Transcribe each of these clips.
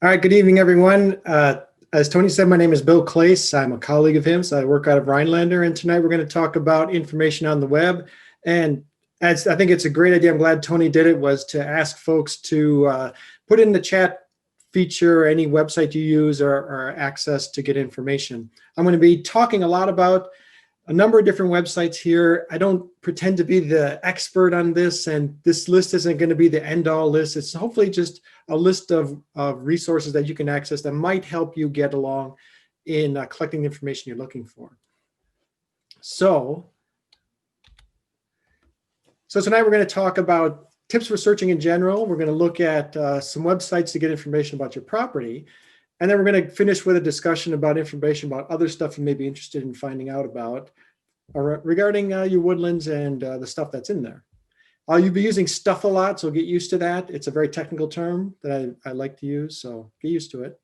All right, good evening, everyone. As Tony said, my name is Bill Clace. I'm a colleague of him, so I work out of Rhinelander, and tonight we're going to talk about information on the web. And as I think it's a great idea, I'm glad Tony did it, was to ask folks to put in the chat feature any website you use or access to get information. I'm going to be talking a lot about a number of different websites here. I don't pretend to be the expert on this, and this list isn't going to be the end-all list. It's hopefully just a list of resources that you can access that might help you get along in collecting the information you're looking for. So tonight we're going to talk about tips for searching in general. We're going to look at some websites to get information about your property. And then we're going to finish with a discussion about information about other stuff you may be interested in finding out about regarding your woodlands and the stuff that's in there. You'll be using stuff a lot, so get used to that. It's a very technical term that I like to use, so get used to it.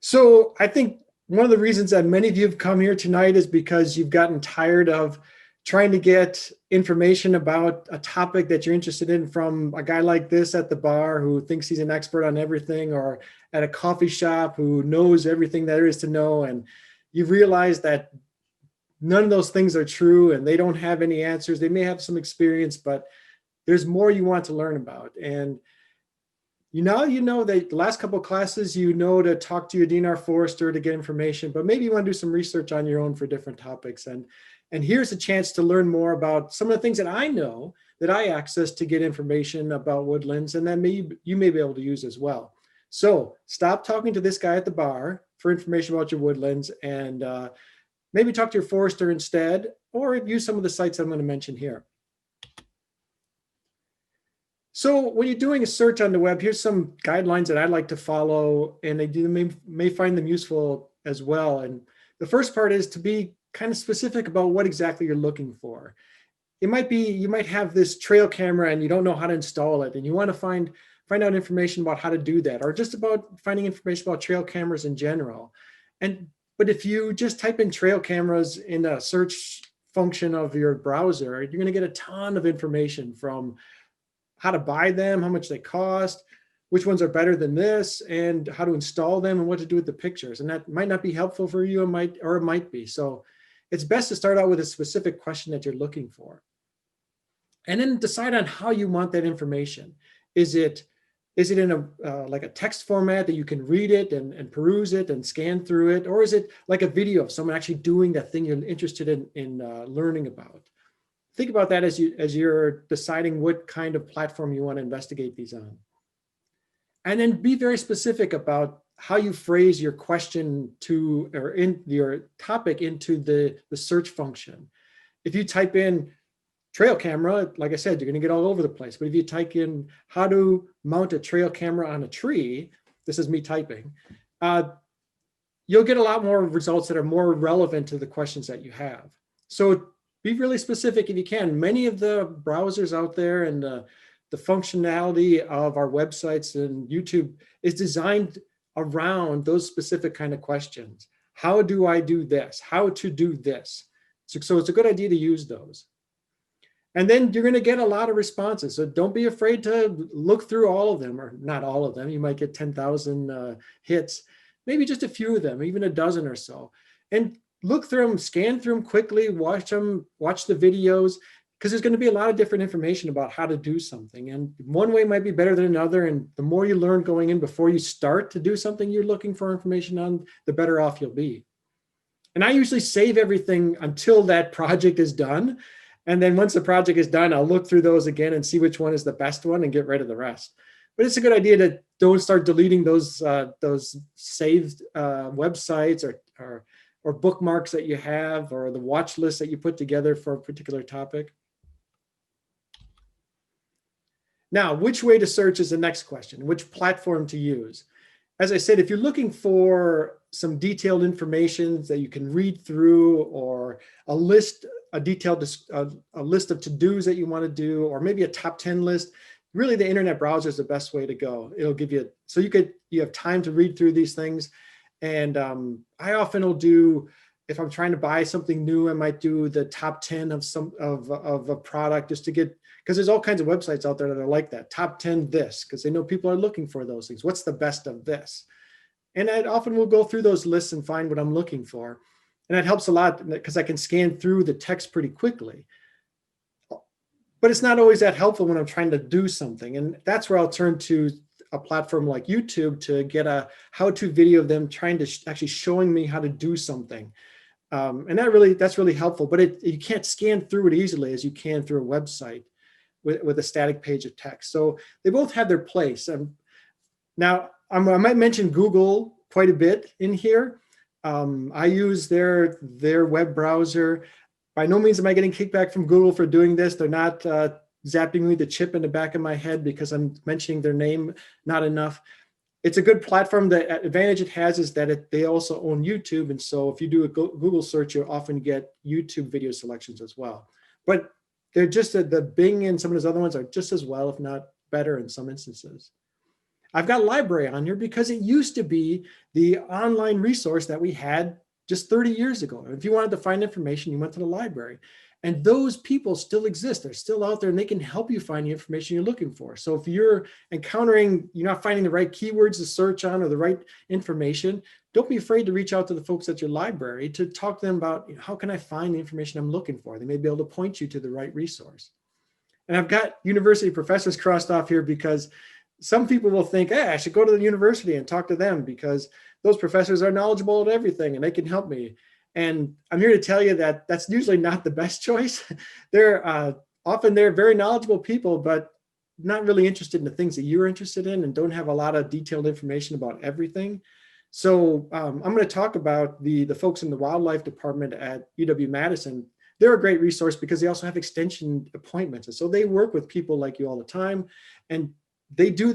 So I think one of the reasons that many of you have come here tonight is because you've gotten tired of trying to get information about a topic that you're interested in from a guy like this at the bar who thinks he's an expert on everything, or at a coffee shop who knows everything there is to know. And you've realized that none of those things are true and they don't have any answers. They may have some experience, but there's more you want to learn about. And you know that the last couple of classes, you know to talk to your DNR forester to get information, but maybe you want to do some research on your own for different topics. And here's a chance to learn more about some of the things that I know that I access to get information about woodlands, and that you may be able to use as well. So stop talking to this guy at the bar for information about your woodlands, and maybe talk to your forester instead, or use some of the sites I'm going to mention here. So when you're doing a search on the web, here's some guidelines that I like to follow, and you may find them useful as well. And the first part is to be kind of specific about what exactly you're looking for. It might be, you might have this trail camera and you don't know how to install it, and you want to find out information about how to do that, or just about finding information about trail cameras in general. But if you just type in trail cameras in a search function of your browser, you're going to get a ton of information from how to buy them, how much they cost, which ones are better than this, and how to install them, and what to do with the pictures. And that might not be helpful for you, or it might be. So it's best to start out with a specific question that you're looking for, and then decide on how you want that information. Is it in a like a text format that you can read it and peruse it and scan through it? Or is it like a video of someone actually doing that thing you're interested in learning about? Think about that as you're deciding what kind of platform you want to investigate these on. And then be very specific about how you phrase your question or in your topic into the search function. If you type in trail camera, like I said, you're going to get all over the place. But if you type in how to mount a trail camera on a tree, this is me typing, you'll get a lot more results that are more relevant to the questions that you have. So be really specific if you can. Many of the browsers out there and the functionality of our websites and YouTube is designed around those specific kind of questions. How do I do this? How to do this? So it's a good idea to use those. And then you're going to get a lot of responses. So don't be afraid to look through all of them, or not all of them. You might get 10,000 hits, maybe just a few of them, even a dozen or so. And look through them, scan through them quickly, watch the videos, because there's going to be a lot of different information about how to do something. And one way might be better than another. And the more you learn going in before you start to do something you're looking for information on, the better off you'll be. And I usually save everything until that project is done. And then once the project is done, I'll look through those again and see which one is the best one and get rid of the rest. But it's a good idea to don't start deleting those saved websites or bookmarks that you have, or the watch list that you put together for a particular topic. Now, which way to search is the next question. Which platform to use? As I said, if you're looking for some detailed information that you can read through, or a list of to-dos that you want to do, or maybe a top 10 list, really the internet browser is the best way to go. It'll give you, so you have time to read through these things. And I often will do, if I'm trying to buy something new, I might do the top 10 of a product, just to get because there's all kinds of websites out there that are like that. Top 10 this, because they know people are looking for those things. What's the best of this? And I often will go through those lists and find what I'm looking for. And that helps a lot because I can scan through the text pretty quickly. But it's not always that helpful when I'm trying to do something. And that's where I'll turn to a platform like YouTube to get a how-to video of them trying to actually showing me how to do something. And that's really helpful, but you can't scan through it easily as you can through a website with a static page of text. So they both have their place. Now, I might mention Google quite a bit in here. I use their web browser. By no means am I getting kickback from Google for doing this. They're not zapping me the chip in the back of my head because I'm mentioning their name not enough. It's a good platform. The advantage it has is that they also own YouTube. And so if you do a Google search, you'll often get YouTube video selections as well. But they're just, the Bing and some of those other ones are just as well, if not better in some instances. I've got library on here because it used to be the online resource that we had just 30 years ago. If you wanted to find information, you went to the library. And those people still exist. They're still out there and they can help you find the information you're looking for. So if you're you're not finding the right keywords to search on or the right information, don't be afraid to reach out to the folks at your library to talk to them about how can I find the information I'm looking for? They may be able to point you to the right resource. And I've got university professors crossed off here because some people will think, hey, I should go to the university and talk to them because those professors are knowledgeable at everything and they can help me. And I'm here to tell you that that's usually not the best choice. They're often very knowledgeable people, but not really interested in the things that you're interested in and don't have a lot of detailed information about everything. So I'm going to talk about the folks in the wildlife department at UW-Madison. They're a great resource because they also have extension appointments. And so they work with people like you all the time. And they do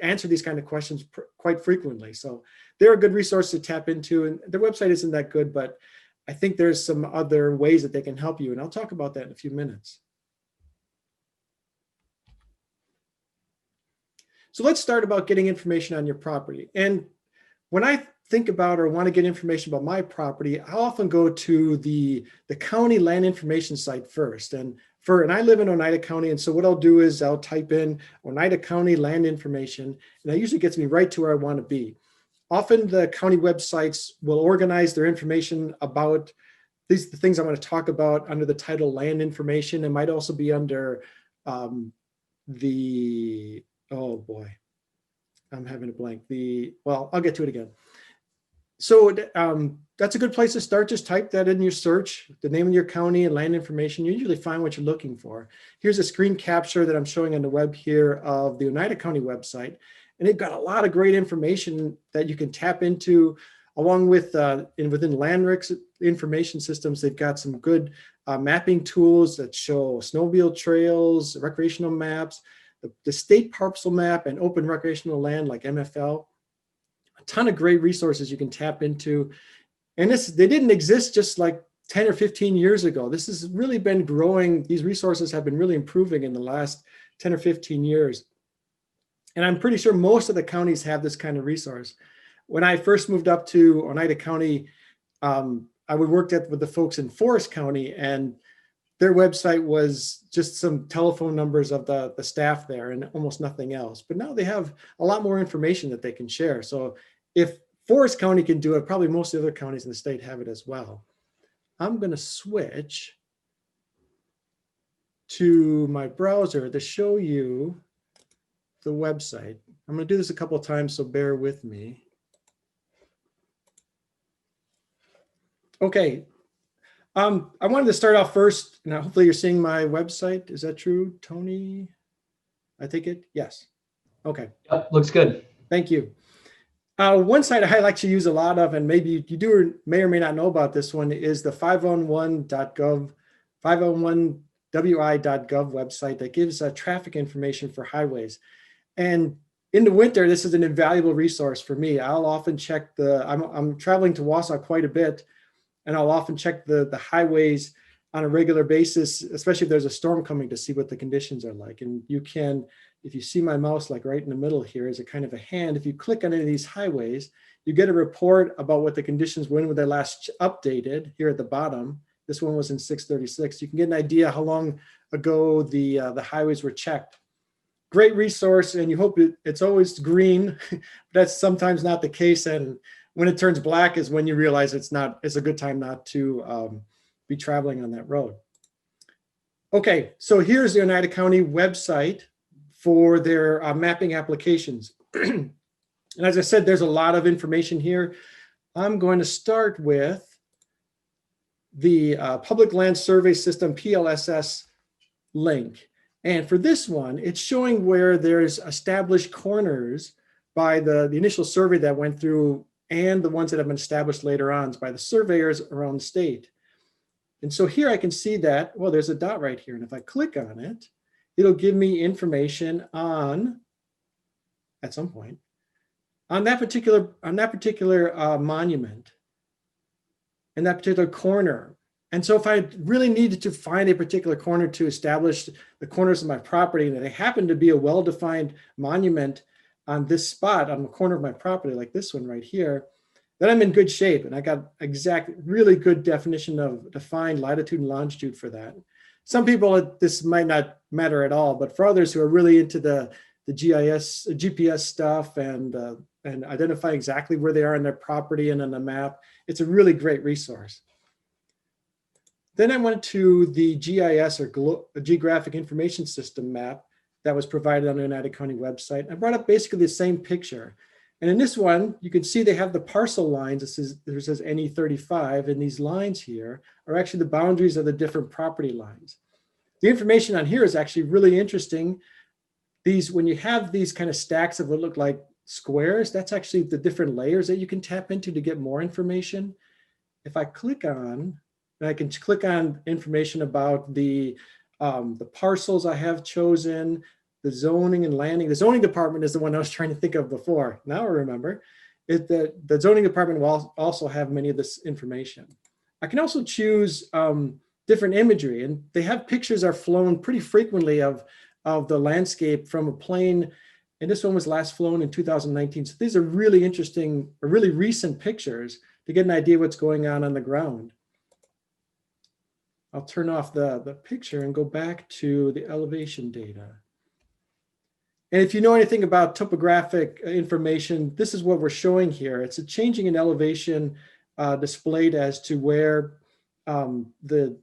answer these kind of questions quite frequently. So they're a good resource to tap into, and their website isn't that good, but I think there's some other ways that they can help you. And I'll talk about that in a few minutes. So let's start about getting information on your property. And when I think about or want to get information about my property, I often go to the county land information site first. And I live in Oneida County. And so what I'll do is I'll type in Oneida County land information, and that usually gets me right to where I want to be. Often the county websites will organize their information about the things I'm going to talk about under the title land information. It might also be under oh boy, I'm having a blank. Well, I'll get to it again. So that's a good place to start. Just type that in your search, the name of your county and land information. You usually find what you're looking for. Here's a screen capture that I'm showing on the web here of the Oneida County website. And they've got a lot of great information that you can tap into along with within LandRIC's information systems. They've got some good mapping tools that show snowmobile trails, recreational maps, the state parcel map and open recreational land like MFL. A ton of great resources you can tap into. And they didn't exist just like 10 or 15 years ago. This has really been growing. These resources have been really improving in the last 10 or 15 years. And I'm pretty sure most of the counties have this kind of resource. When I first moved up to Oneida County, I worked with the folks in Forest County, and their website was just some telephone numbers of the staff there and almost nothing else. But now they have a lot more information that they can share. So if Forest County can do it, probably most of the other counties in the state have it as well. I'm going to switch to my browser to show you the website. I'm going to do this a couple of times, so bear with me. Okay. I wanted to start off first. Now, hopefully you're seeing my website. Is that true, Tony? I take it? Yes. Okay. Yep, looks good. Thank you. One site I like to use a lot of, and maybe you do or may not know about this one, is the 501.gov, 501wi.gov website that gives traffic information for highways. And in the winter, this is an invaluable resource for me. I'll often check I'm traveling to Wausau quite a bit, and I'll often check the highways on a regular basis, especially if there's a storm coming, to see what the conditions are like. And you can, if you see my mouse like right in the middle here is a kind of a hand, if you click on any of these highways, you get a report about what the conditions when they last updated here at the bottom. This one was in 636. You can get an idea how long ago the highways were checked. Great resource, and you hope it's always green. That's sometimes not the case, and when it turns black is when you realize it's a good time not to be traveling on that road. Okay, so here's the Oneida County website for their mapping applications. And as I said, there's a lot of information here. I'm going to start with the Public Land Survey System, PLSS link. And for this one, it's showing where there's established corners by the initial survey that went through and the ones that have been established later on by the surveyors around the state. And so here I can see that, well, there's a dot right here. And if I click on it, it'll give me information on, at some point, on that particular monument and that particular corner. And so if I really needed to find a particular corner to establish the corners of my property, and it happened to be a well-defined monument on this spot on the corner of my property, like this one right here, then I'm in good shape. And I got really good definition of defined latitude and longitude for that. Some people, this might not matter at all, but for others who are really into the GPS stuff and identify exactly where they are on their property and on the map, it's a really great resource. Then I went to the GIS, or Geographic Information System map, that was provided on the Oneida County website. I brought up basically the same picture. And in this one, you can see they have the parcel lines. It says NE35, and these lines here are actually the boundaries of the different property lines. The information on here is actually really interesting. When you have these kind of stacks of what look like squares, that's actually the different layers that you can tap into to get more information. If I click on, and I can click on information about the parcels I have chosen, the zoning and landing. The zoning department is the one I was trying to think of before. Now I remember. The zoning department will also have many of this information. I can also choose different imagery, and they have pictures are flown pretty frequently of the landscape from a plane. And this one was last flown in 2019. So these are really interesting, or really recent pictures to get an idea what's going on the ground. I'll turn off the picture and go back to the elevation data. And if you know anything about topographic information, this is what we're showing here. It's a changing in elevation displayed as to where how the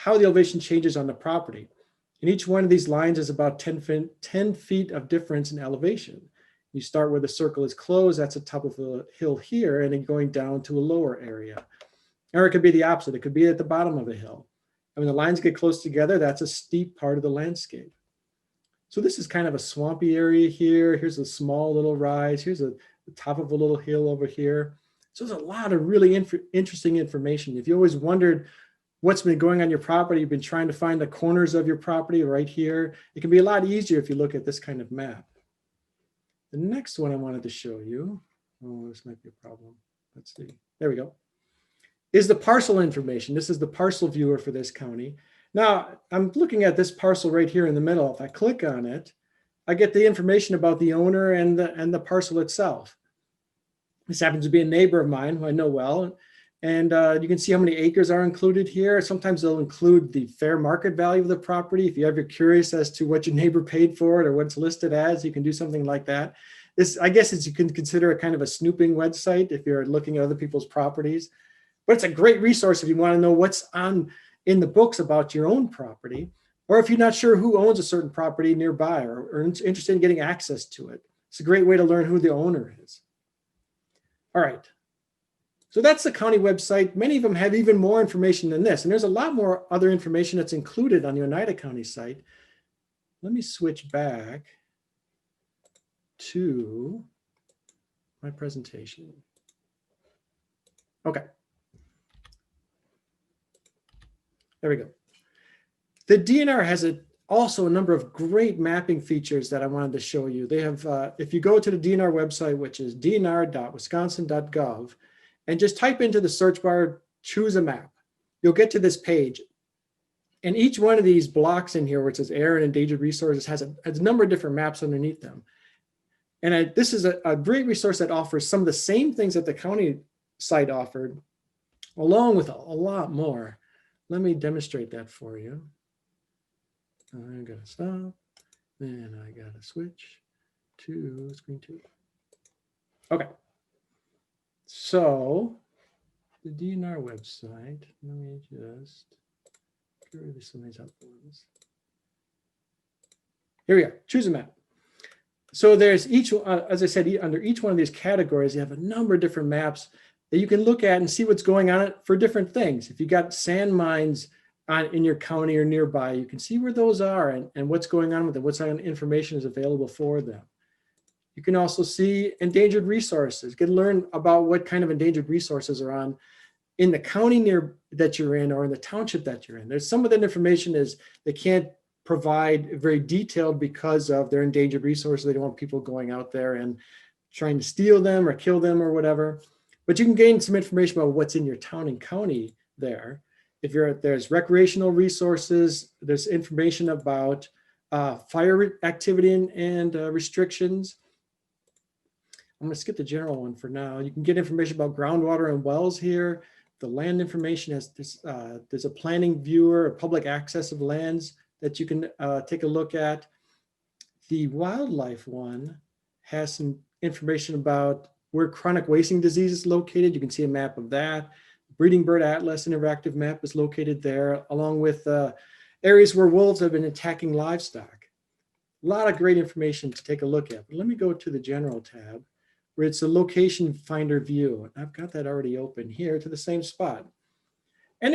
elevation changes on the property. And each one of these lines is about 10 feet of difference in elevation. You start where the circle is closed, that's the top of the hill here, and then going down to a lower area. Or it could be the opposite. It could be at the bottom of a hill. And when the lines get close together, that's a steep part of the landscape. So this is kind of a swampy area here. Here's a small little rise. Here's the top of a little hill over here. So there's a lot of really interesting information. If you always wondered what's been going on your property, you've been trying to find the corners of your property right here, it can be a lot easier if you look at this kind of map. The next one I wanted to show you, oh, this might be a problem. Let's see. There we go. Is the parcel information. This is the parcel viewer for this county. Now, I'm looking at this parcel right here in the middle. If I click on it, I get the information about the owner and the parcel itself. This happens to be a neighbor of mine who I know well. And you can see how many acres are included here. Sometimes they'll include the fair market value of the property. If you're ever curious as to what your neighbor paid for it or what it's listed as, you can do something like that. This, I guess, you can consider a kind of a snooping website if you're looking at other people's properties. But it's a great resource if you want to know what's in the books about your own property, or if you're not sure who owns a certain property nearby or interested in getting access to it. It's a great way to learn who the owner is. All right. So that's the county website. Many of them have even more information than this. And there's a lot more other information that's included on the Oneida County site. Let me switch back to my presentation. Okay. There we go. The DNR has also a number of great mapping features that I wanted to show you. They have, if you go to the DNR website, which is dnr.wisconsin.gov, and just type into the search bar, choose a map, you'll get to this page. And each one of these blocks in here, where it says air and endangered resources, has a number of different maps underneath them. And this is a great resource that offers some of the same things that the county site offered, along with a lot more. let me demonstrate that for you. I gotta stop, then I gotta switch to screen 2. Okay, so the DNR website, let me just get rid of some of these other ones. Here we go, choose a map. So there's each, as I said, under each one of these categories, you have a number of different maps that you can look at and see what's going on for different things. If you got sand mines in your county or nearby, you can see where those are and what's going on with them, what kind of information is available for them. You can also see endangered resources. You can learn about what kind of endangered resources are on in the county that you're in or in the township that you're in. There's some of that information is they can't provide very detailed because of their endangered resources. They don't want people going out there and trying to steal them or kill them or whatever. But you can gain some information about what's in your town and county there. If there's recreational resources, there's information about fire activity and restrictions. I'm going to skip the general one for now. You can get information about groundwater and wells here. The land information has this, there's a planning viewer, a public access of lands that you can take a look at. The wildlife one has some information about where chronic wasting disease is located. You can see a map of that. Breeding Bird Atlas interactive map is located there, along with areas where wolves have been attacking livestock. A lot of great information to take a look at. But let me go to the general tab, where it's a location finder view. I've got that already open here to the same spot. And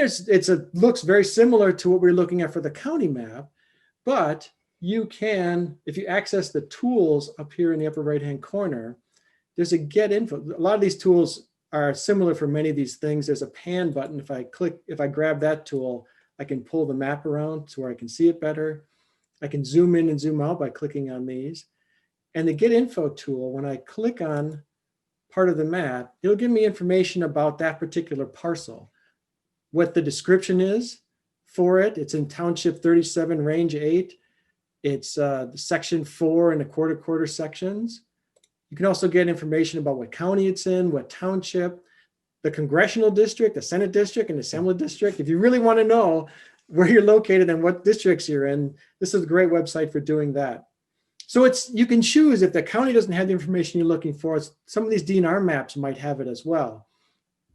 looks very similar to what we're looking at for the county map, but you can, if you access the tools up here in the upper right-hand corner, there's a get info. A lot of these tools are similar for many of these things. There's a pan button. If I grab that tool, I can pull the map around to where I can see it better. I can zoom in and zoom out by clicking on these. And the get info tool, when I click on part of the map, it'll give me information about that particular parcel, what the description is for it. It's in Township 37, Range 8. It's Section 4 and a quarter sections. You can also get information about what county it's in, what township, the congressional district, the Senate district, and the Assembly district. If you really want to know where you're located and what districts you're in, this is a great website for doing that. So you can choose if the county doesn't have the information you're looking for. Some of these DNR maps might have it as well.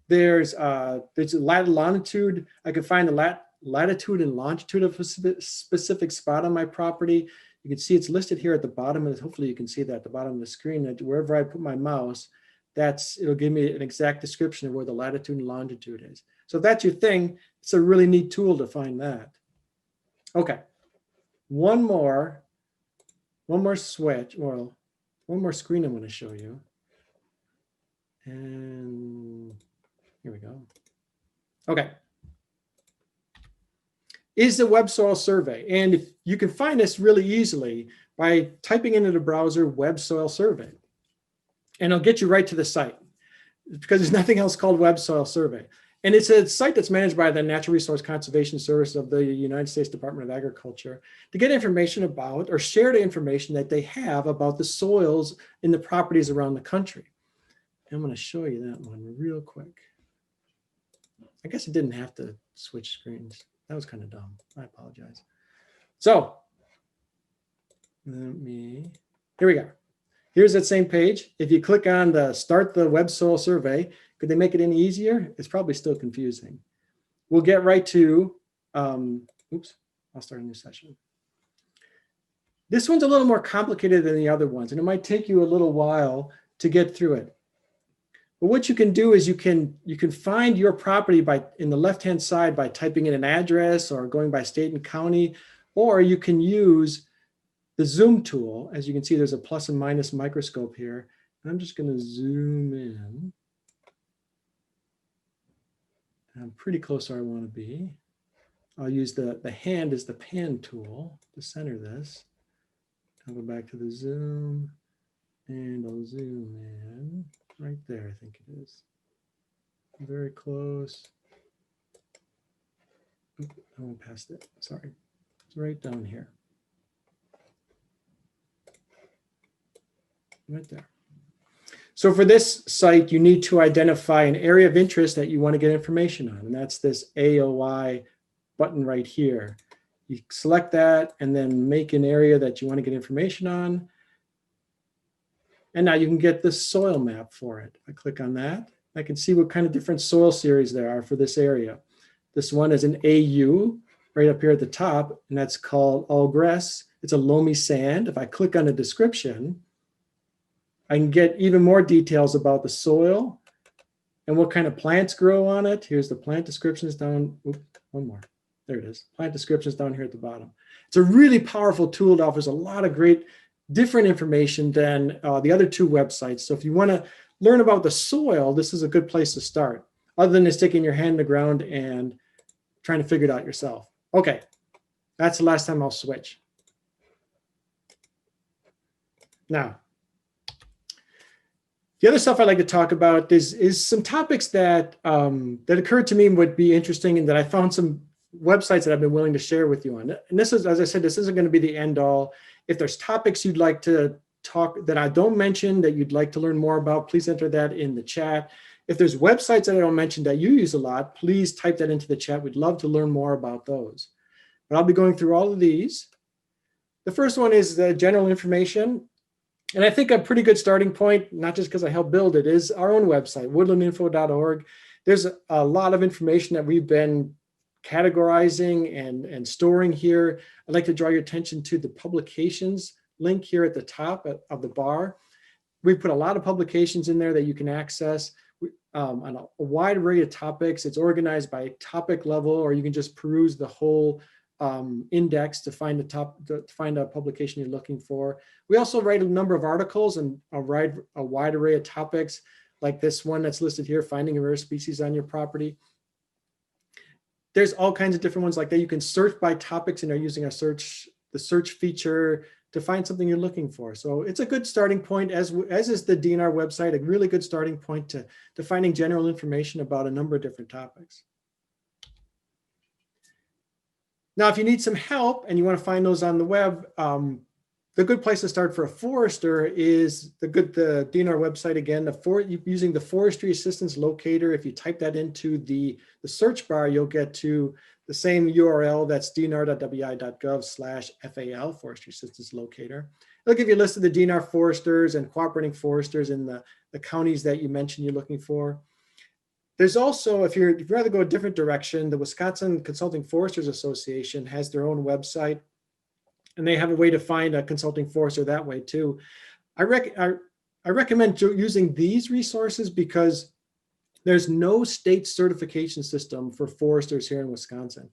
There's longitude. I can find the latitude and longitude of a specific spot on my property. You can see it's listed here at the bottom, and hopefully you can see that at the bottom of the screen. That wherever I put my mouse, it'll give me an exact description of where the latitude and longitude is. So if that's your thing, it's a really neat tool to find that. Okay, one more switch, well, one more screen I'm going to show you. And here we go. Okay. Is the web soil survey. And if you can find this really easily by typing into the browser web soil survey. And it'll get you right to the site because there's nothing else called web soil survey. And it's a site that's managed by the Natural Resource Conservation Service of the United States Department of Agriculture to get information about or share the information that they have about the soils in the properties around the country. I'm going to show you that one real quick. I guess it didn't have to switch screens. That was kind of dumb. I apologize. So here we go. Here's that same page. If you click on the start the web soil survey, could they make it any easier? It's probably still confusing. We'll get right to, oops, I'll start a new session. This one's a little more complicated than the other ones, and it might take you a little while to get through it. But what you can do is you can find your property in the left-hand side by typing in an address or going by state and county, or you can use the zoom tool. As you can see, there's a plus and minus microscope here. And I'm just going to zoom in. I'm pretty close where I want to be. I'll use the hand as the pan tool to center this. I'll go back to the zoom and I'll zoom in. Right there, I think it is. Very close. Oop, I went past it. Sorry. It's right down here. Right there. So for this site, you need to identify an area of interest that you want to get information on, and that's this AOI button right here. You select that and then make an area that you want to get information on. And now you can get this soil map for it. I click on that. I can see what kind of different soil series there are for this area. This one is an AU right up here at the top, and that's called Allgrass. It's a loamy sand. If I click on the description, I can get even more details about the soil and what kind of plants grow on it. Here's the plant descriptions down. Oops, one more. There it is. Plant descriptions down here at the bottom. It's a really powerful tool that offers a lot of great different information than the other two websites. So if you want to learn about the soil, this is a good place to start, other than just sticking your hand in the ground and trying to figure it out yourself. Okay, that's the last time I'll switch. Now, the other stuff I'd like to talk about is some topics that that occurred to me would be interesting, and that I found some websites that I've been willing to share with you on. And this is, as I said, this isn't going to be the end all. If there's topics you'd like to talk that I don't mention that you'd like to learn more about, please enter that in the chat. If there's websites that I don't mention that you use a lot, please type that into the chat. We'd love to learn more about those. But I'll be going through all of these. The first one is the general information. And I think a pretty good starting point, not just because I helped build it, is our own website, woodlandinfo.org. There's a lot of information that we've been categorizing and storing here. I'd like to draw your attention to the publications link here at the top of the bar. We put a lot of publications in there that you can access on a wide array of topics. It's organized by topic level, or you can just peruse the whole index to find a publication you're looking for. We also write a number of articles and a wide array of topics, like this one that's listed here, finding a rare species on your property. There's all kinds of different ones like that. You can search by topics and are using the search feature to find something you're looking for. So it's a good starting point, as is the DNR website, a really good starting point to finding general information about a number of different topics. Now, if you need some help and you want to find those on the web, the good place to start for a forester is the DNR website again. Using the Forestry Assistance Locator. If you type that into the search bar, you'll get to the same URL. That's dnr.wi.gov/FAL, Forestry Assistance Locator. It'll give you a list of the DNR foresters and cooperating foresters in the counties that you mentioned you're looking for. There's also, if you'd rather go a different direction, the Wisconsin Consulting Foresters Association has their own website, and they have a way to find a consulting forester that way too. I recommend using these resources because there's no state certification system for foresters here in Wisconsin.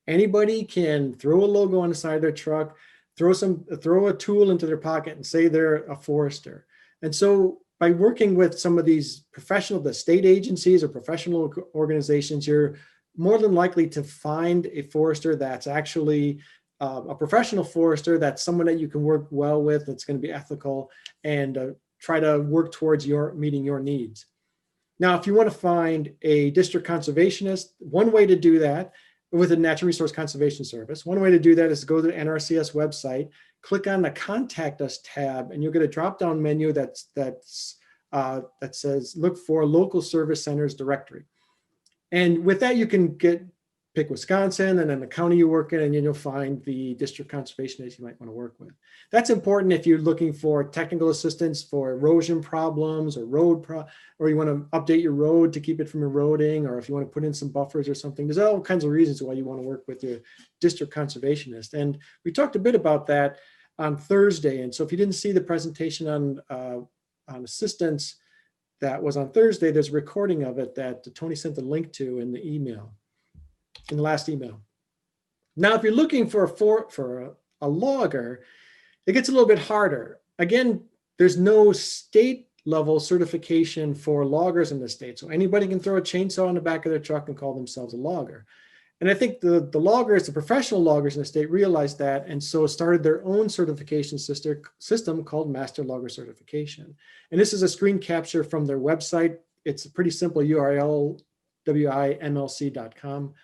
Anybody can throw a logo on the side of their truck, throw a tool into their pocket and say they're a forester. And so by working with some of these the state agencies or professional organizations, you're more than likely to find a forester that's actually a professional forester, that's someone that you can work well with, that's going to be ethical and try to work towards meeting your needs. Now, if you want to find a district conservationist, one way to do that with a Natural Resource Conservation Service, one way to do that is to go to the NRCS website, click on the Contact Us tab, and you'll get a drop-down menu that says look for local service centers directory. And with that, you can pick Wisconsin and then the county you work in, and then you'll find the district conservationist you might want to work with. That's important if you're looking for technical assistance for erosion problems or or you want to update your road to keep it from eroding, or if you want to put in some buffers or something. There's all kinds of reasons why you want to work with your district conservationist. And we talked a bit about that on Thursday. And so if you didn't see the presentation on assistance that was on Thursday, there's a recording of it that Tony sent the link to in the email. In the last email. Now, if you're looking for a logger, it gets a little bit harder. Again, there's no state level certification for loggers in the state. So anybody can throw a chainsaw on the back of their truck and call themselves a logger. And I think the loggers, the professional loggers in the state realized that, and so started their own certification system called Master Logger Certification. And this is a screen capture from their website. It's a pretty simple URL, wimlc.com.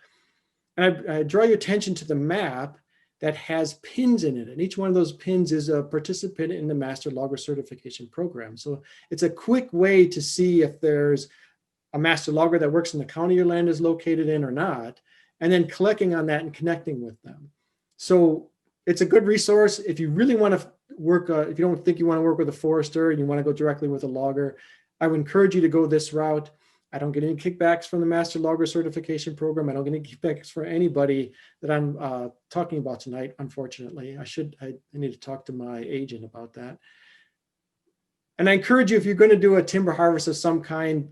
And I draw your attention to the map that has pins in it. And each one of those pins is a participant in the Master Logger Certification Program. So it's a quick way to see if there's a master logger that works in the county your land is located in or not. and then collecting on that and connecting with them. So it's a good resource if you really want to work, if you don't think you want to work with a forester and you want to go directly with a logger. I would encourage you to go this route. I don't get any kickbacks from the Master Logger Certification Program. I don't get any kickbacks for anybody that I'm talking about tonight, unfortunately. I need to talk to my agent about that. And I encourage you, if you're going to do a timber harvest of some kind,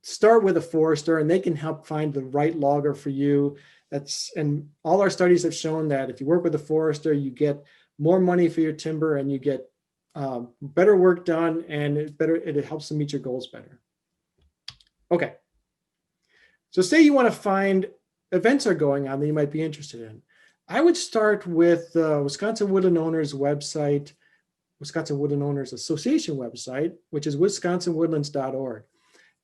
start with a forester and they can help find the right logger for you. And all our studies have shown that if you work with a forester, you get more money for your timber and you get better work done, and it helps them meet your goals better. Okay. So say you want to find events are going on that you might be interested in. I would start with the Wisconsin Woodland Owners website, Wisconsin Woodland Owners Association website, which is wisconsinwoodlands.org.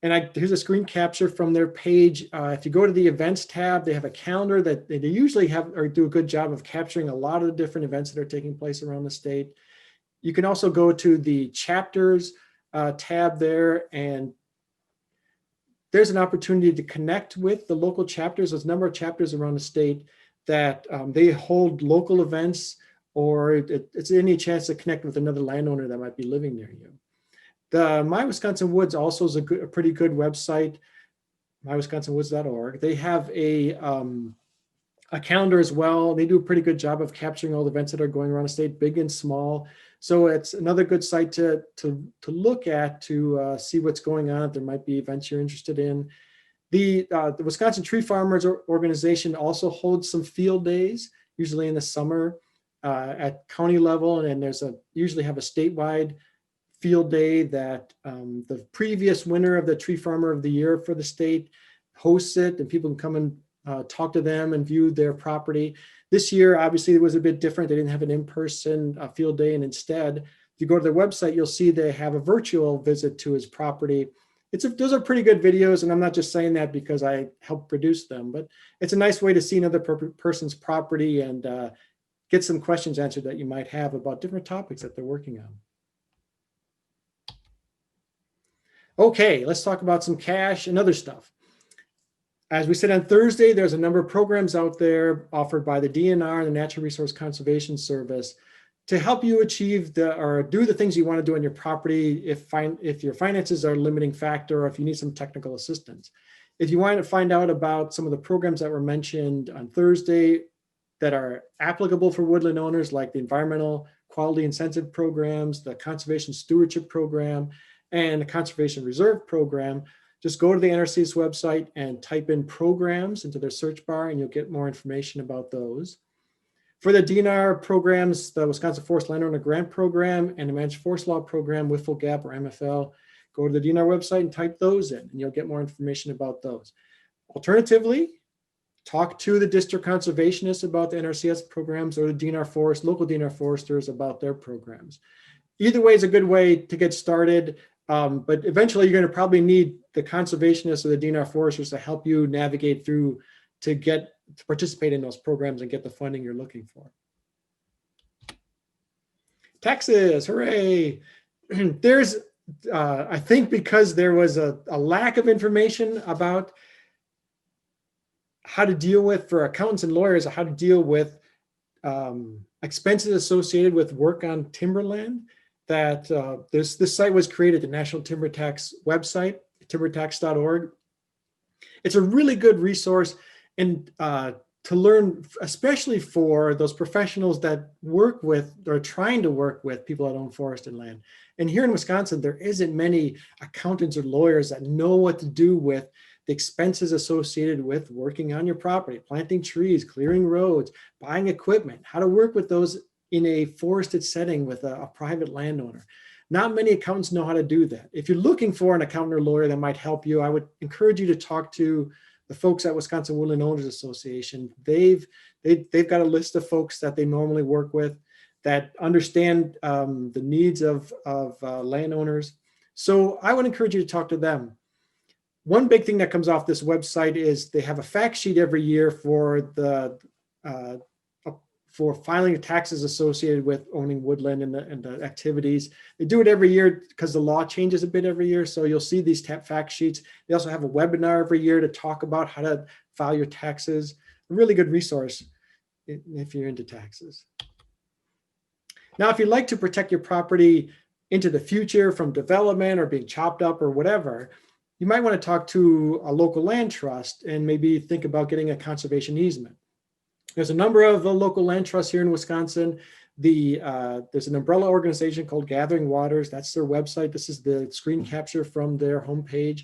And here's a screen capture from their page. If you go to the events tab, they have a calendar that they usually have or do a good job of capturing a lot of the different events that are taking place around the state. You can also go to the chapters tab there, and there's an opportunity to connect with the local chapters. There's a number of chapters around the state that they hold local events, or it's any chance to connect with another landowner that might be living near you. The My Wisconsin Woods also is a pretty good website, mywisconsinwoods.org. They have a calendar as well. They do a pretty good job of capturing all the events that are going around the state, big and small. So it's another good site to look at to see what's going on. If there might be events you're interested in. The Wisconsin Tree Farmers Organization also holds some field days, usually in the summer at county level, and there's usually have a statewide field day that the previous winner of the Tree Farmer of the Year for the state hosts it, and people can come and talk to them and view their property. This year, obviously, it was a bit different. They didn't have an in-person field day, and instead, if you go to their website, you'll see they have a virtual visit to his property. Those are pretty good videos, and I'm not just saying that because I helped produce them, but it's a nice way to see another person's property and get some questions answered that you might have about different topics that they're working on. Okay, let's talk about some cash and other stuff. As we said on Thursday, there's a number of programs out there offered by the DNR, the Natural Resource Conservation Service, to help you achieve or do the things you want to do on your property if your finances are a limiting factor, or if you need some technical assistance. If you want to find out about some of the programs that were mentioned on Thursday that are applicable for woodland owners, like the Environmental Quality Incentive Programs, the Conservation Stewardship Program, and the Conservation Reserve Program, just go to the NRC's website and type in programs into their search bar, and you'll get more information about those. For the DNR programs, the Wisconsin Forest Landowner Grant Program and the Managed Forest Law Program, Wiffle Gap or MFL, go to the DNR website and type those in, and you'll get more information about those. Alternatively, talk to the district conservationists about the NRCS programs, or the DNR local DNR foresters about their programs. Either way is a good way to get started. But eventually you're going to probably need the conservationists or the DNR foresters to help you navigate through to participate in those programs and get the funding you're looking for. Taxes, hooray. There's, I think because there was a lack of information about how to deal with, for accountants and lawyers, how to deal with expenses associated with work on timberland, that this site was created, the National Timber Tax website, timbertax.org. It's a really good resource and to learn, especially for those professionals that work with or are trying to work with people that own forested land. And here in Wisconsin, there isn't many accountants or lawyers that know what to do with the expenses associated with working on your property, planting trees, clearing roads, buying equipment, how to work with those in a forested setting with a private landowner. Not many accountants know how to do that. If you're looking for an accountant or lawyer that might help you, I would encourage you to talk to the folks at Wisconsin Woodland Owners Association. They've got a list of folks that they normally work with that understand the needs of landowners. So I would encourage you to talk to them. One big thing that comes off this website is they have a fact sheet every year for filing taxes associated with owning woodland and the activities. They do it every year because the law changes a bit every year. So you'll see these fact sheets. They also have a webinar every year to talk about how to file your taxes. a really good resource if you're into taxes. Now, if you'd like to protect your property into the future from development or being chopped up or whatever, you might want to talk to a local land trust and maybe think about getting a conservation easement. There's a number of local land trusts here in Wisconsin. There's an umbrella organization called Gathering Waters. That's their website. This is the screen capture from their homepage.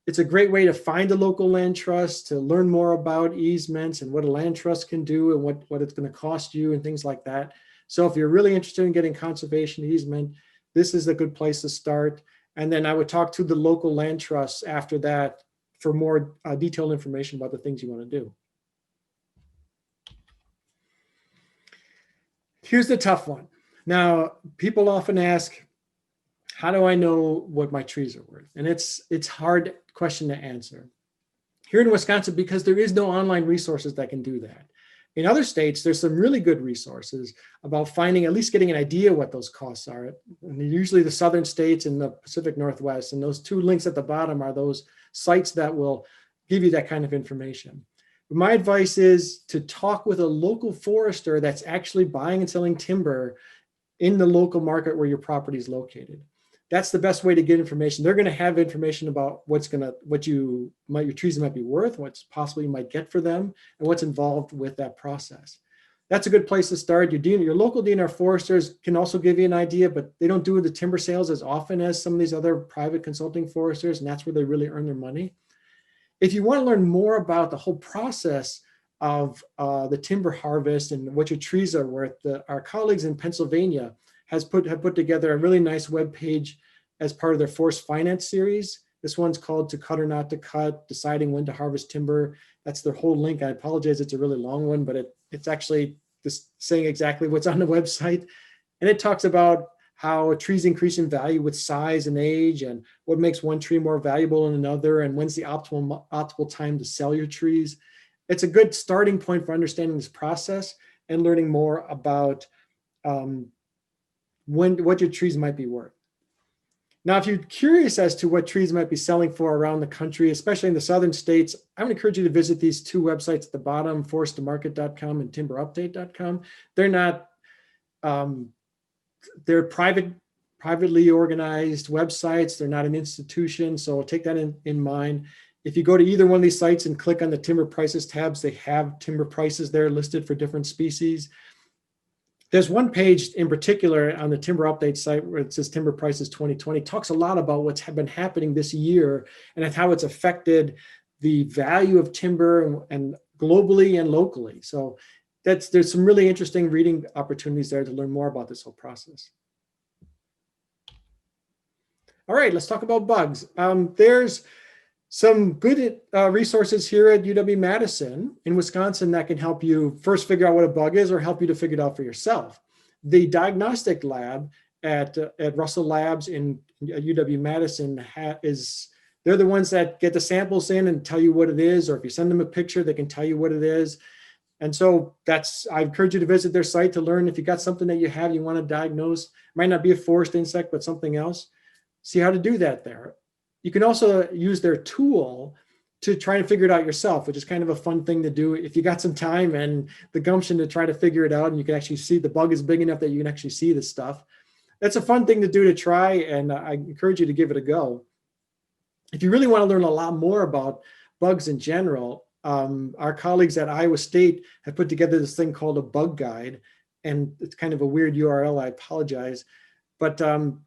It's a great way to find a local land trust, to learn more about easements and what a land trust can do and what it's going to cost you and things like that. So if you're really interested in getting conservation easement, this is a good place to start. And then I would talk to the local land trusts after that for more detailed information about the things you want to do. Here's the tough one. Now, people often ask, how do I know what my trees are worth? And it's a hard question to answer. Here in Wisconsin, because there is no online resources that can do that. In other states, there's some really good resources about finding, at least getting an idea what those costs are. And usually the southern states and the Pacific Northwest, and those two links at the bottom are those sites that will give you that kind of information. My advice is to talk with a local forester that's actually buying and selling timber in the local market where your property is located. That's the best way to get information. They're going to have information about what your trees might be worth, what's possibly you might get for them, and what's involved with that process. That's a good place to start. Your local DNR foresters can also give you an idea, but they don't do the timber sales as often as some of these other private consulting foresters, and that's where they really earn their money. If you want to learn more about the whole process of the timber harvest and what your trees are worth, our colleagues in Pennsylvania have put together a really nice web page as part of their forest finance series. This one's called To Cut or Not to Cut, Deciding When to Harvest Timber. That's their whole link. I apologize, it's a really long one, but it's actually just saying exactly what's on the website. And it talks about how trees increase in value with size and age, and what makes one tree more valuable than another, and when's the optimal time to sell your trees. It's a good starting point for understanding this process and learning more about what your trees might be worth. Now, if you're curious as to what trees might be selling for around the country, especially in the southern states, I would encourage you to visit these two websites at the bottom, foresttomarket.com and timberupdate.com. They're privately organized websites. They're not an institution, so take that in mind. If you go to either one of these sites and click on the timber prices tabs, they have timber prices there listed for different species. There's one page in particular on the Timber Update site where it says Timber Prices 2020, talks a lot about what's been happening this year and how it's affected the value of timber and globally and locally. So there's some really interesting reading opportunities there to learn more about this whole process. All right, let's talk about bugs. There's some good resources here at UW-Madison in Wisconsin that can help you first figure out what a bug is or help you to figure it out for yourself. The diagnostic lab at Russell Labs in UW-Madison they're the ones that get the samples in and tell you what it is, or if you send them a picture, they can tell you what it is. And so I encourage you to visit their site to learn if you got something that you want to diagnose. It might not be a forest insect, but something else. See how to do that there. You can also use their tool to try and figure it out yourself, which is kind of a fun thing to do if you got some time and the gumption to try to figure it out, and you can actually see the bug is big enough that you can actually see this stuff. That's a fun thing to do to try, and I encourage you to give it a go. If you really want to learn a lot more about bugs in general, our colleagues at Iowa State have put together this thing called a bug guide, and it's kind of a weird URL, I apologize. But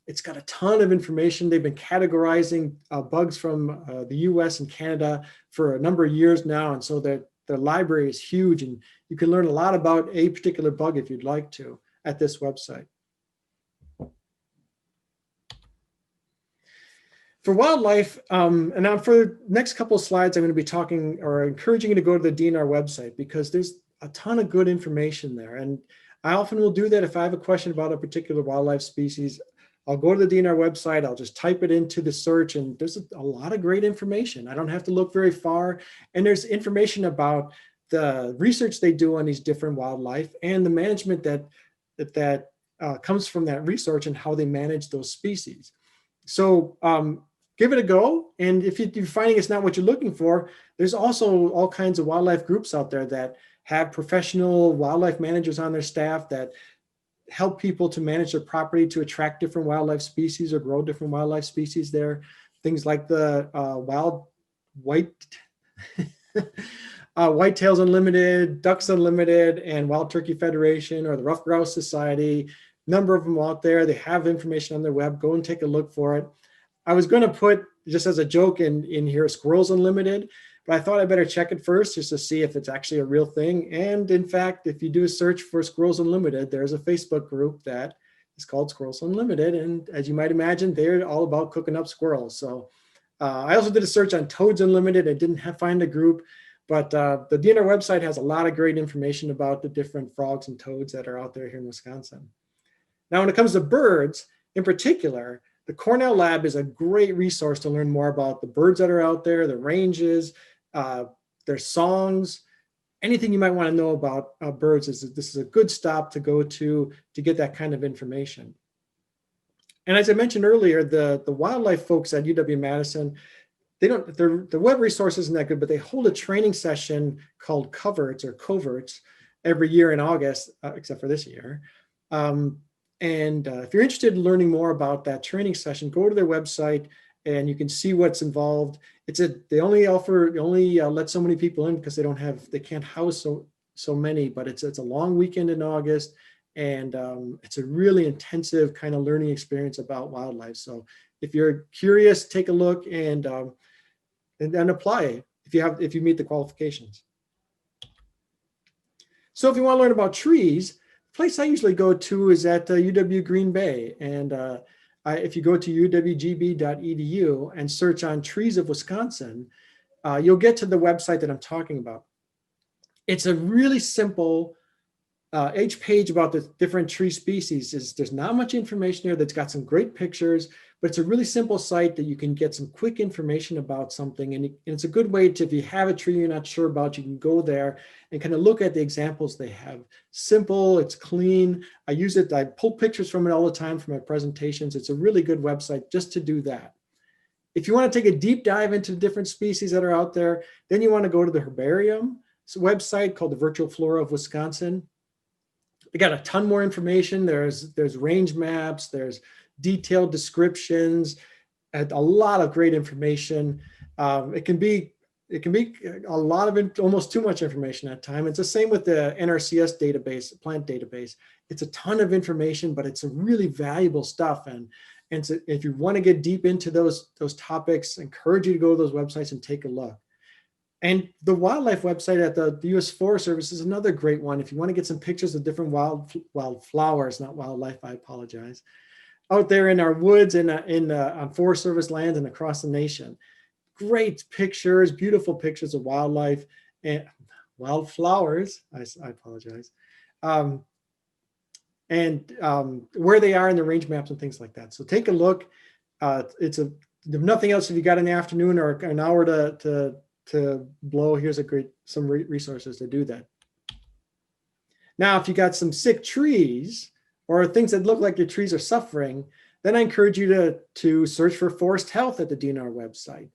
it's got a ton of information. They've been categorizing bugs from the US and Canada for a number of years now. And so their library is huge, and you can learn a lot about a particular bug if you'd like to at this website. For wildlife, and now for the next couple of slides, I'm going to be talking or encouraging you to go to the DNR website because there's a ton of good information there. And I often will do that if I have a question about a particular wildlife species. I'll go to the DNR website, I'll just type it into the search, and there's a lot of great information. I don't have to look very far. And there's information about the research they do on these different wildlife and the management that comes from that research and how they manage those species. So give it a go. And if you're finding it's not what you're looking for, there's also all kinds of wildlife groups out there that have professional wildlife managers on their staff that help people to manage their property to attract different wildlife species or grow different wildlife species there. Things like the wild white Whitetails Unlimited, Ducks Unlimited, and Wild Turkey Federation, or the Rough Grouse Society. Number of them out there. They have information on their web. Go and take a look for it. I was going to put, just as a joke, in here, Squirrels Unlimited, but I thought I better check it first just to see if it's actually a real thing. And in fact, if you do a search for Squirrels Unlimited, there's a Facebook group that is called Squirrels Unlimited. And as you might imagine, they're all about cooking up squirrels. So I also did a search on Toads Unlimited. I didn't find a group, but the DNR website has a lot of great information about the different frogs and toads that are out there here in Wisconsin. Now, when it comes to birds in particular, the Cornell Lab is a great resource to learn more about the birds that are out there, the ranges, their songs, anything you might want to know about birds. This is a good stop to go to get that kind of information. And as I mentioned earlier, the wildlife folks at UW-Madison, the web resource isn't that good, but they hold a training session called Coverts every year in August, except for this year. If you're interested in learning more about that training session, go to their website and you can see what's involved. They only let so many people in because they can't house so many, but it's a long weekend in August, and it's a really intensive kind of learning experience about wildlife. So if you're curious, take a look and apply if you meet the qualifications. So if you want to learn about trees, the place I usually go to is at UW Green Bay. And if you go to uwgb.edu and search on Trees of Wisconsin, you'll get to the website that I'm talking about. It's a really simple, each page about the different tree species. There's not much information here. That's got some great pictures, but it's a really simple site that you can get some quick information about something. And it's a good way to, if you have a tree you're not sure about, you can go there and kind of look at the examples they have. Simple, it's clean. I use it, I pull pictures from it all the time for my presentations. It's a really good website just to do that. If you want to take a deep dive into the different species that are out there, then you want to go to the herbarium. It's a website called the Virtual Flora of Wisconsin. They got a ton more information. There's range maps, there's detailed descriptions, and a lot of great information. It can be a lot of almost too much information at times. It's the same with the NRCS database, plant database. It's a ton of information, but it's a really valuable stuff. And so if you want to get deep into those topics, I encourage you to go to those websites and take a look. And the wildlife website at the US Forest Service is another great one. If you want to get some pictures of different wildflowers, not wildlife, I apologize, out there in our woods and on Forest Service lands and across the nation. Great pictures, beautiful pictures of wildlife and wildflowers, I apologize. Where they are in the range maps and things like that. So take a look. If nothing else, if you got an afternoon or an hour to blow, here's some resources to do that. Now, if you got some sick trees or things that look like your trees are suffering, then I encourage you to search for forest health at the DNR website.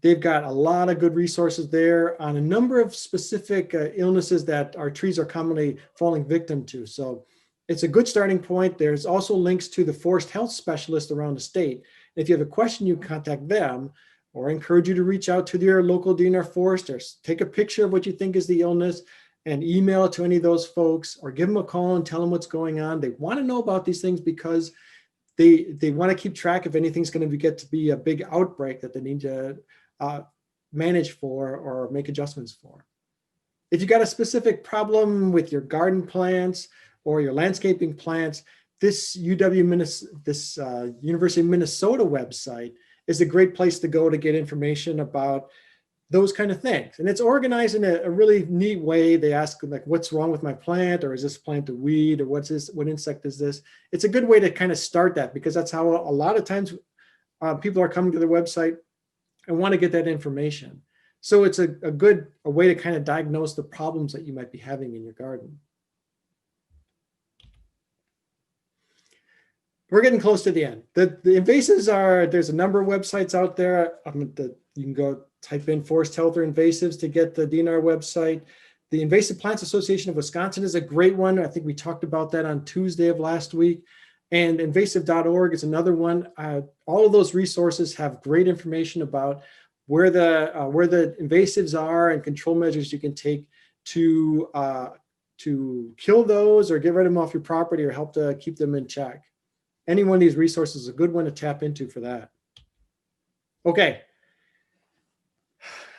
They've got a lot of good resources there on a number of specific illnesses that our trees are commonly falling victim to. So it's a good starting point. There's also links to the forest health specialists around the state. If you have a question, you contact them, or I encourage you to reach out to your local DNR foresters. Take a picture of what you think is the illness and email it to any of those folks, or give them a call and tell them what's going on. They want to know about these things because they want to keep track if anything's going to get to be a big outbreak that they need to manage for or make adjustments for. If you got a specific problem with your garden plants or your landscaping plants, this University of Minnesota website is a great place to go to get information about those kind of things. And it's organized in a really neat way. They ask, like, what's wrong with my plant, or is this plant a weed, or what insect is this? It's a good way to kind of start that, because that's how a lot of times people are coming to the website and want to get that information. So it's a good way to kind of diagnose the problems that you might be having in your garden. we're getting close to the end. The invasives are, there's a number of websites out there. You can go type in forest health or invasives to get the DNR website. The Invasive Plants Association of Wisconsin is a great one. I think we talked about that on Tuesday of last week. And invasive.org is another one. All of those resources have great information about where the invasives are and control measures you can take to kill those or get rid of them off your property or help to keep them in check. Any one of these resources is a good one to tap into for that. Okay.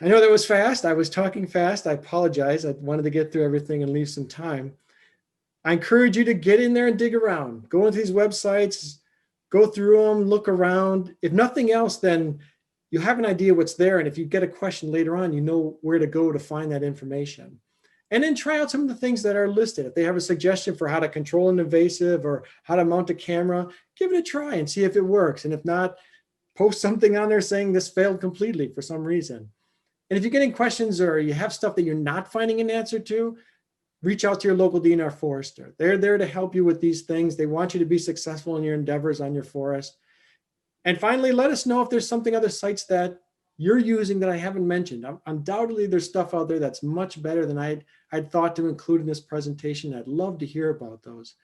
I know that was fast. I was talking fast. I apologize. I wanted to get through everything and leave some time. I encourage you to get in there and dig around. Go into these websites, go through them, look around. If nothing else, then you have an idea what's there. And if you get a question later on, you know where to go to find that information. And then try out some of the things that are listed. If they have a suggestion for how to control an invasive or how to mount a camera, give it a try and see if it works. And if not, post something on there saying this failed completely for some reason. And if you're getting questions or you have stuff that you're not finding an answer to, reach out to your local DNR forester. They're there to help you with these things. They want you to be successful in your endeavors on your forest. And finally, let us know if there's something other sites that you're using that I haven't mentioned. Undoubtedly, there's stuff out there that's much better than I'd thought to include in this presentation. I'd love to hear about those.